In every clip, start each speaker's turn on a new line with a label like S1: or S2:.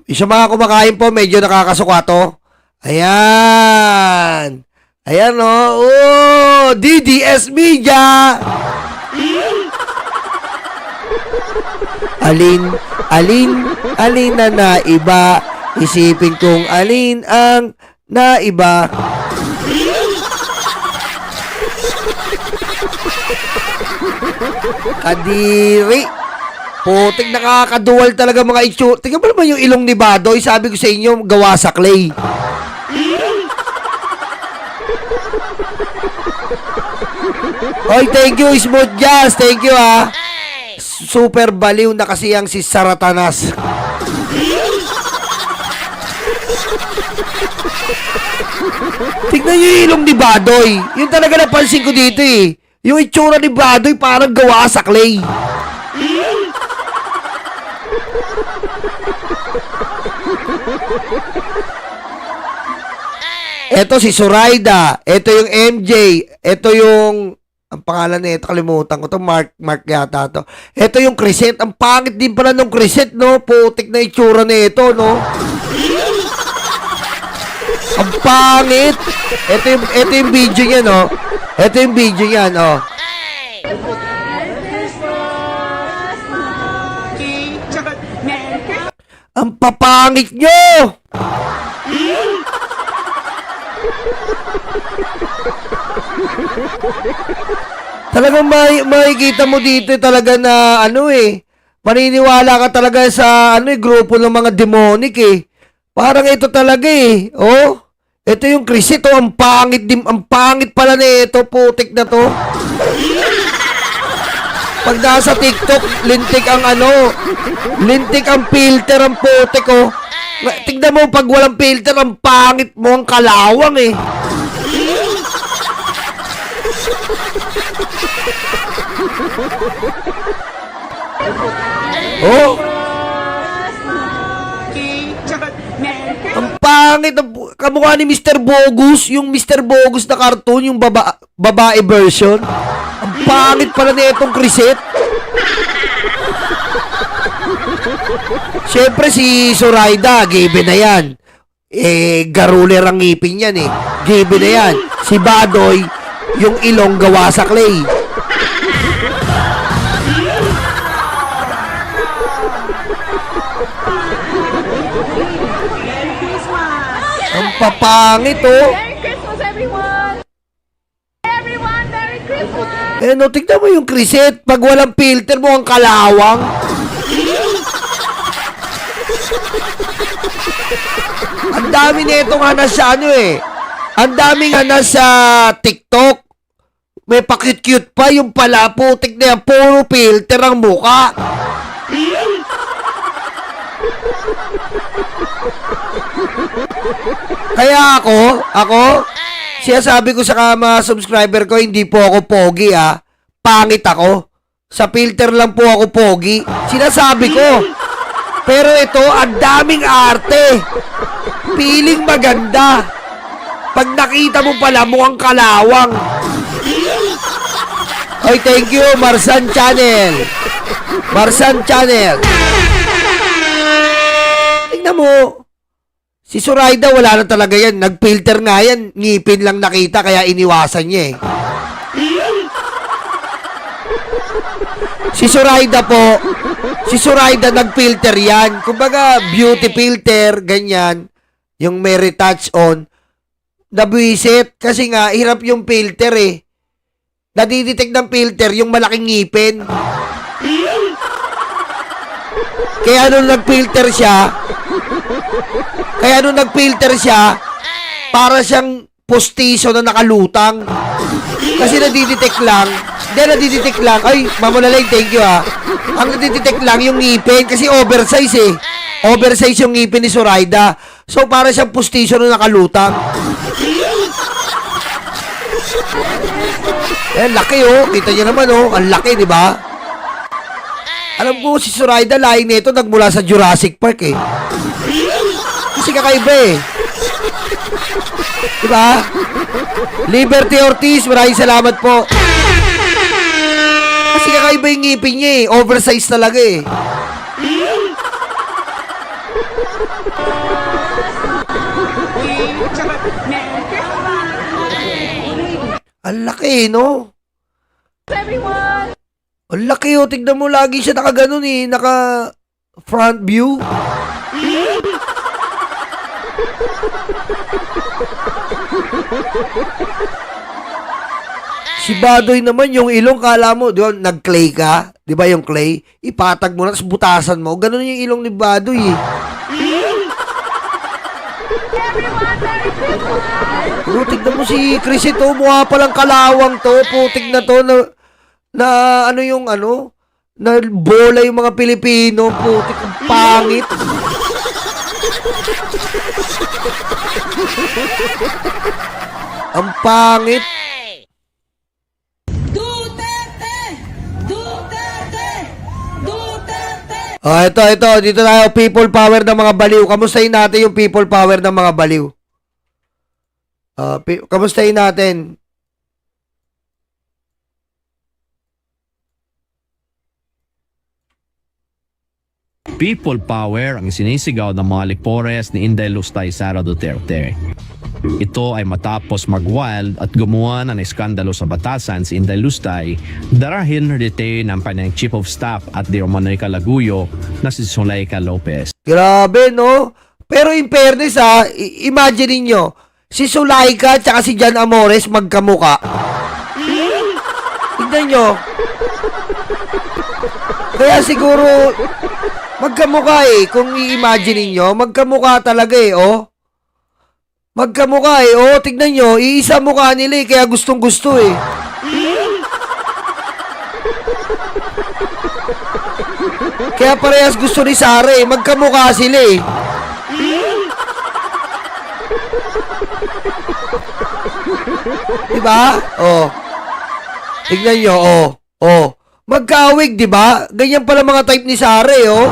S1: Sa mga kumakain po, medyo nakakasukato. Ayan. Ayan o. Oh, DDS Media. Alin na naiba. Isipin kong alin ang naiba. Kadiri. Putik, nakakaduwal talaga mga itsura. Tingnan mo naman yung ilong ni Badoy. Sabi ko sa inyo, gawa sa clay. Oy, thank you, Smooth Jazz. Thank you, ha. Super baliw na kasi ang si Saratanas. Tignan nyo yung ilong ni Badoy. Yun talaga napansin ko dito, eh. Yung itsura ni Badoy parang gawa sa clay. Ito si Zoraida. Ito yung MJ. Ito yung... Ang pangalan na ito, kalimutan ko to. Mark yata to. Ito yung Crisette. Ang pangit din pala nung Crisette, no? Putik na itsura na ito, no? Ang pangit. Ito yung video niya, no? Ito yung video niya, no? Ang papangit nyo! Talagang makikita mo dito talaga na ano eh. Maniniwala ka talaga sa ano eh, grupo ng mga demonic eh. Parang ito talaga eh. Oh, ito yung Crisette, oh, ang pangit pala na ito, putik na to. Pag nasa TikTok, lintik ang ano, lintik ang filter, ang putik, oh. Tignan mo, pag walang filter, ang pangit mo, ang kalawang, eh. Oh. Ang pangit, kamukha ni Mr. Bogus, yung Mr. Bogus na cartoon, yung babae version. Ang pangit pala na itong Crisette. Siyempre si Zoraida, given na yan. Garuler ang ngipin yan eh. Given na yan. Si Badoy, yung ilong gawa sa clay. Ang papangit oh.
S2: Merry Christmas, everyone! Everyone, Merry Christmas!
S1: No, tignan mo yung Crisette. Pag walang filter mo, ang kalawang. Ang dami na itong hanas sa ano eh. Ang daming hanas sa TikTok. May pa-cute-cute pa. Yung pala, putik na yan. Puro filter ang muka. Kaya ako, sinasabi ko sa mga subscriber ko, hindi po ako pogi ah. Pangit ako. Sa filter lang po ako pogi. Sinasabi ko. Pero ito, ang daming arte. Feeling maganda. Pag nakita mo pala, mukhang kalawang. Oy, thank you, Marsan Channel. Marsan Channel. Tingnan mo. Si Zoraida, wala na talaga yan. Nag-filter nga yan. Ngipin lang nakita, kaya iniwasan niya eh. Si Zoraida po, si Zoraida nag-filter yan. Kumbaga, beauty filter, ganyan. Yung may retouch on. Nabuisit. Kasi nga, hirap yung filter eh. Nadidetect ng filter yung malaking ngipin. Kaya nung nag-filter siya, para siyang postiso na nakalutang. Kasi nadidetect lang. Ay, mamulaling, thank you ha. Ang nadidetect lang yung ngipin kasi oversize eh. Oversize yung ngipin ni Zoraida. So, para siyang postiso na nakalutang. Laki oh. Kita niyo naman oh. Ang laki, di ba? Alam ko, si Zoraida, laing nito nagmula sa Jurassic Park eh. Kasi kakaiba eh. Diba? Liberty Ortiz, maraming salamat po. Kasi kakaiba yung ngipin niya eh. Oversize talaga eh. Ang laki, no?
S2: Everyone.
S1: Ang laki, oh. Tignan mo, lagi siya nakaganon eh. Naka front view. Si Badoy naman, yung ilong, kala mo, di ba, nag-clay ka? Di ba yung clay? Ipatag mo na, tapos butasan mo. Ganon yung ilong ni Badoy eh.
S2: Everyone, Merry Christmas.
S1: Tignan mo si Chris ito, mukha palang kalawang to. Putik na to, na ano yung ano? Na bola yung mga Pilipino. Putik, ang pangit. Ang pangit.
S3: Duterte! Duterte! Duterte!
S1: Ito. Dito tayo. People power ng mga baliw. Kamustahin natin yung people power ng mga baliw. Kamustahin natin.
S4: People power ang sinisigaw ng mga likpores ni Inday Lustay Sara Duterte. Ito ay matapos mag-wild at gumawa ng iskandalo sa batasan si Inday Lustay dahil na-detain ang kanyang chief of staff at di umano'y kalaguyo na si Zuleika Lopez.
S1: Grabe, no? Pero in fairness, imagine niyo, si Zuleika at si Jan Amores magkamuka. Tignan nyo. Kaya siguro, magkamuka eh. Kung i-imagine niyo, magkamuka talaga eh, oh. Magkamuka eh, oh. Tignan nyo, iisa mukha nila eh, kaya gustong gusto eh. Kaya parehas gusto ni Sara eh. Magkamukha sila eh. Diba? Oh. Tignan nyo, oh. Oh. Magkawig, diba? Ganyan pala mga type ni Sara eh, oh.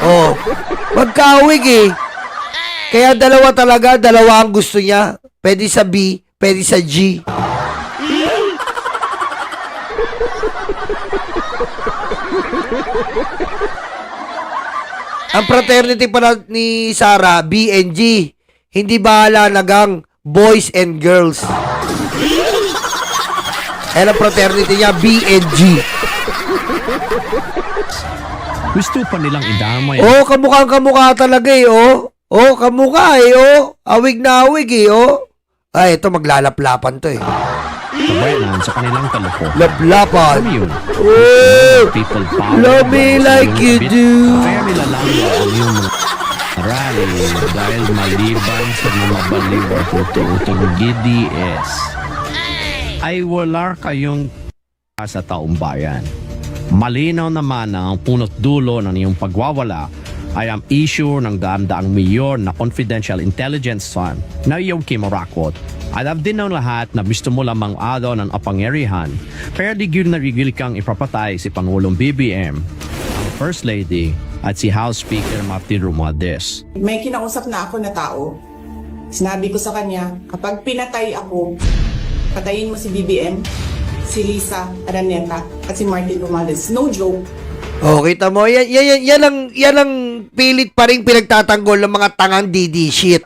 S1: Oh. Magkawig eh. Kaya dalawa talaga, dalawa ang gusto niya. Pwede sa B, pwede sa G. Ang fraternity pala ni Sara, B and G. Hindi bahala na gang, boys and girls. Kaya ang fraternity niya, B and G.
S4: Gusto pa nilang idamay
S1: Oh, kamukha talaga eh, oh. Oh, kamukha eh, oh. Awig na awig eh, oh. Ay, ito maglalaplapan to eh.
S4: kabayanan sa kanilang taloko.
S1: Laplapan.
S4: Alam yun,
S1: Oh,
S4: people power.
S1: love me like you do.
S4: Kaya nilalangwa ang iyong mga rally dahil maliban sa mga baliw at utong GDS ay wala kayong sa taong bayan. Malinaw naman na ang punot dulo ng iyong pagwawala ay ang issue ng daang mayor na confidential intelligence fund na iyong kimarakot. Alam din ng lahat na gusto mo lamang ado ng apangyarihan kaya digil na rigil kang ipapatay si Pangulong BBM, ang First Lady at si House Speaker Martin Romualdez.
S3: May kinausap na ako na tao. Sinabi ko sa kanya, kapag pinatay ako, patayin mo si BBM, si Lisa Araneta at si Martin Romualdez. No joke.
S1: Oh, kita mo, yan ang pilit pa rin pinagtatanggol ng mga tangang DD shit.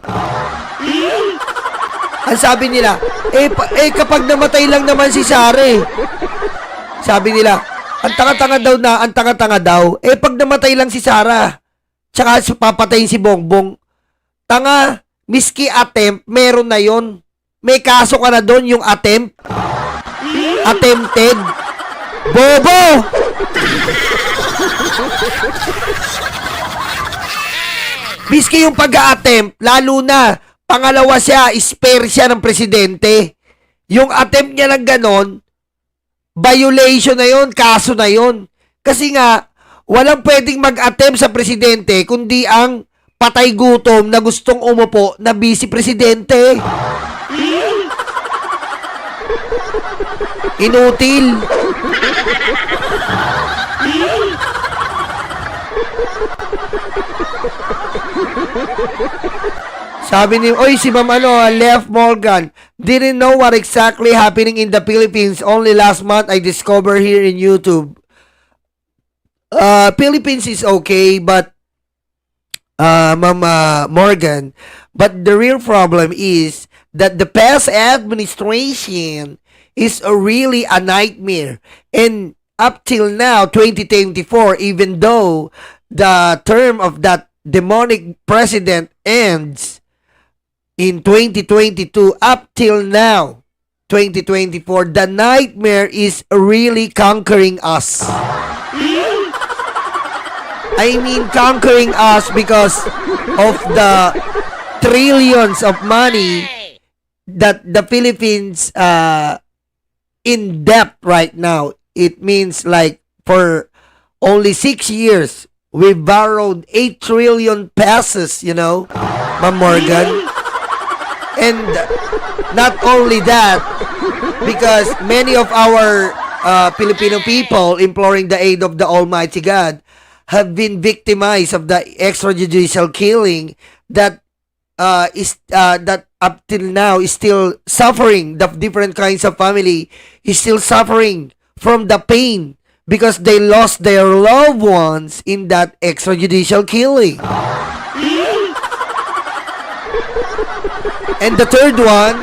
S1: Ang sabi nila, kapag namatay lang naman si Sara eh. Sabi nila, ang tanga-tanga daw. Pag namatay lang si Sara, tsaka papatayin si Bongbong. Tanga, miski attempt, meron na yon. May kaso ka na doon, yung attempt. Attempted. Bobo! Miski yung pag-a-attempt, lalo na, pangalawa siya, spare siya ng presidente. Yung attempt niya ng ganon, violation na yon, kaso na yon. Kasi nga, walang pwedeng mag-attempt sa presidente, kundi ang patay gutom na gustong umupo na vice presidente. Inutil. Sabi ni, si Ma'am Left Morgan, didn't know what exactly happening in the Philippines. Only last month I discovered here in YouTube. Philippines is okay, but Mama Morgan, but the real problem is that the past administration is really a nightmare. And up till now, 2024, even though the term of that demonic president ends in 2022, up till now, 2024, the nightmare is really conquering us. I mean, conquering us because of the trillions of money that the Philippines in debt right now. It means like for only 6 years, we borrowed 8 trillion pesos, you know, Ma'am Morgan. And not only that, because many of our Filipino people imploring the aid of the Almighty God have been victimized of the extrajudicial killing that that up till now is still suffering. The different kinds of family is still suffering from the pain because they lost their loved ones in that extrajudicial killing. And the third one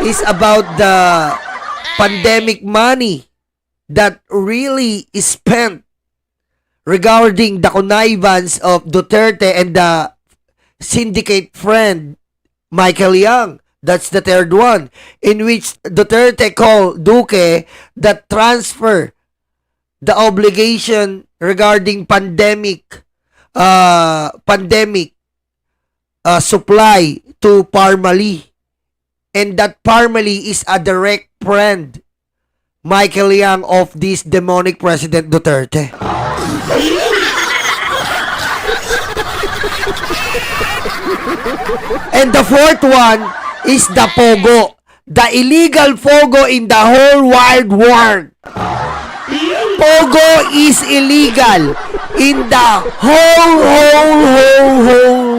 S1: is about the pandemic money that really is spent regarding the connivance of Duterte and the syndicate friend Michael Young. That's the third one, in which Duterte called Duque that transfer the obligation regarding pandemic supply to Parmali. And that Parmali is a direct friend, Michael Young, of this demonic President Duterte. And the fourth one is the Pogo. The illegal Pogo in the whole wide world. Pogo is illegal in the whole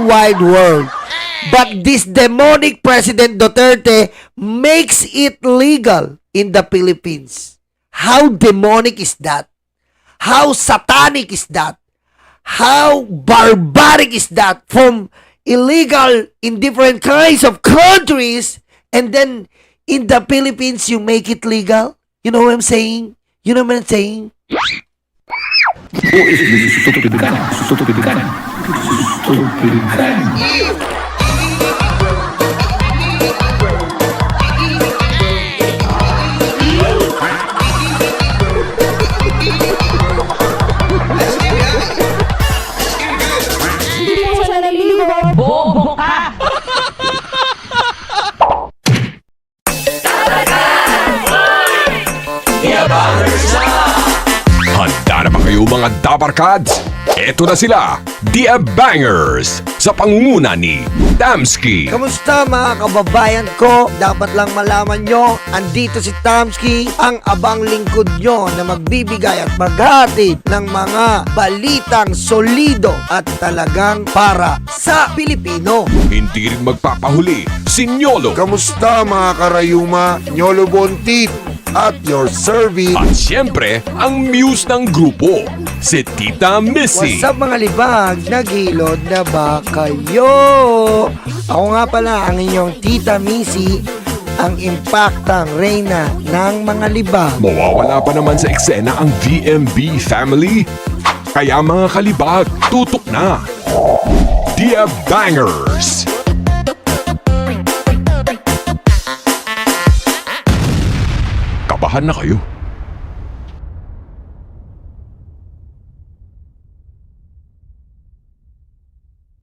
S1: wide world. But this demonic President Duterte makes it legal in the Philippines. How demonic is that? How satanic is that? How barbaric is that? From illegal in different kinds of countries, and then in the Philippines, you make it legal? You know what I'm saying? You know what I'm saying?
S2: Bobo ka!
S5: Handa na ba kayo mga Dabarkads? Eto na sila, The Bangers, sa pangunguna ni Tamski.
S1: Kamusta mga kababayan ko? Dapat lang malaman nyo, andito si Tamski, ang abang lingkod nyo na magbibigay at maghatid ng mga balitang solido at talagang para sa Pilipino.
S5: Hindi rin magpapahuli si Nyolo.
S6: Kamusta mga karayuma, Nyolo Bontit at your service.
S5: At siyempre, ang muse ng grupo, si Tita Missy.
S1: What's up mga libag? Naghilod na ba kayo? Ako nga pala ang inyong Tita Missy, ang impaktang reyna ng mga libag.
S5: Mawawala pa naman sa eksena ang VMB family. Kaya mga kalibag, tutok na. The Bangers. Kabahan na kayo.